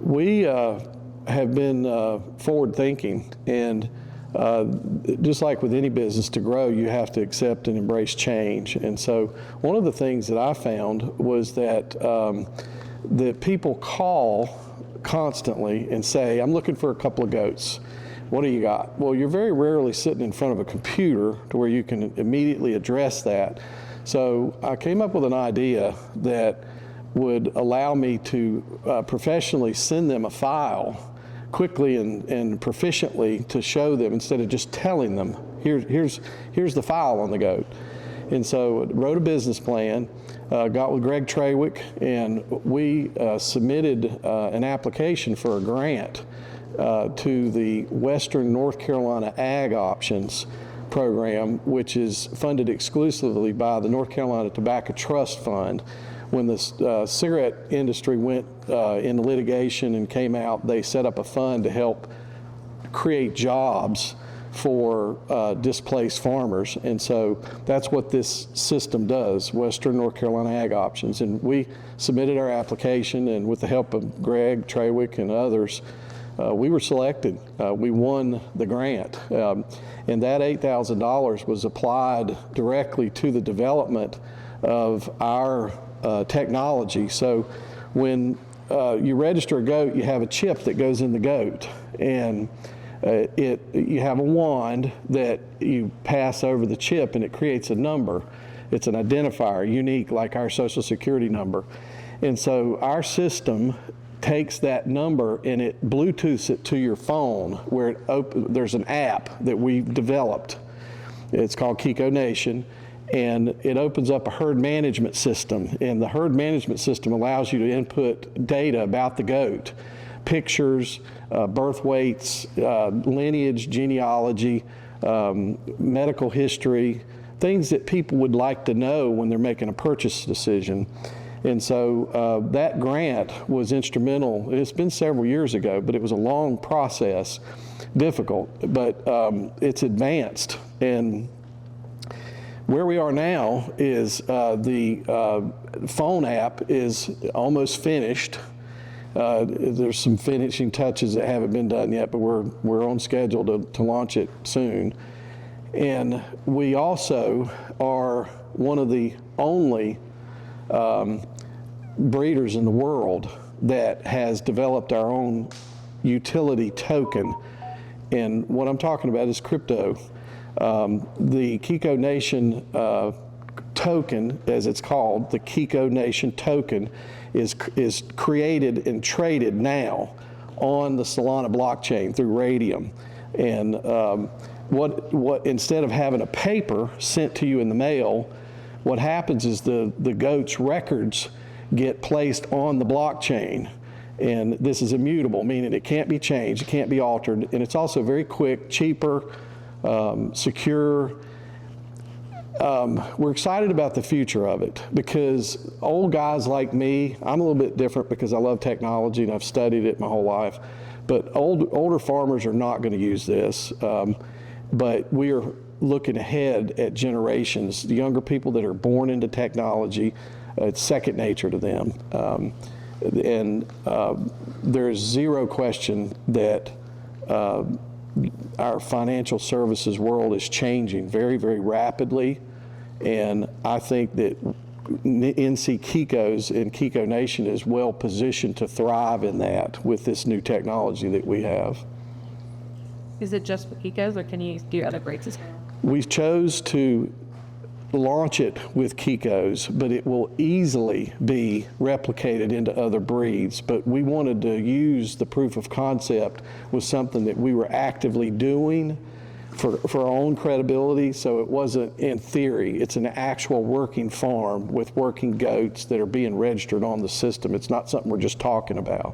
We have been forward thinking, and just like with any business, to grow, you have to accept and embrace change. And so one of the things that I found was that people call constantly and say, I'm looking for a couple of goats. What do you got? Well, you're very rarely sitting in front of a computer to where you can immediately address that. So I came up with an idea that would allow me to professionally send them a file quickly and proficiently to show them, instead of just telling them, here's the file on the goat. And so wrote a business plan, got with Greg Trawick, and we submitted an application for a grant to the Western North Carolina Ag Options program, which is funded exclusively by the North Carolina Tobacco Trust Fund. When the cigarette industry went into litigation and came out, they set up a fund to help create jobs for displaced farmers. And so that's what this system does, Western North Carolina Ag Options. And we submitted our application, and with the help of Greg Trawick and others, we were selected. We won the grant. And that $8,000 was applied directly to the development of our technology. So when you register a goat, you have a chip that goes in the goat, and you have a wand that you pass over the chip, and it creates a number. It's an identifier, unique, like our Social Security number. And so our system takes that number and it Bluetooths it to your phone, where there's an app that we've developed. It's called Kiko Nation. And it opens up a herd management system. And the herd management system allows you to input data about the goat, pictures, birth weights, lineage, genealogy, medical history, things that people would like to know when they're making a purchase decision. And so that grant was instrumental. It's been several years ago, but it was a long process, difficult, but it's advanced. And where we are now is the phone app is almost finished. There's some finishing touches that haven't been done yet, but we're on schedule to launch it soon. And we also are one of the only breeders in the world that has developed our own utility token. And what I'm talking about is crypto. The Kiko Nation token, as it's called, the Kiko Nation token, is created and traded now on the Solana blockchain through Radium. And what instead of having a paper sent to you in the mail, what happens is the goat's records get placed on the blockchain. And this is immutable, meaning it can't be changed, it can't be altered, and it's also very quick, cheaper, secure. We're excited about the future of it, because old guys like me, I'm a little bit different because I love technology and I've studied it my whole life, but older farmers are not going to use this. But we are looking ahead at generations, the younger people that are born into technology. It's second nature to them. There's zero question that our financial services world is changing very, very rapidly. And I think that NC Kiko's and Kiko Nation is well positioned to thrive in that with this new technology that we have. Is it just for Kiko's, or can you do other breeds as well? We chose to launch it with Kiko's, but it will easily be replicated into other breeds. But we wanted to use the proof of concept with something that we were actively doing for our own credibility, so it wasn't in theory. It's an actual working farm with working goats that are being registered on the system. It's not something we're just talking about.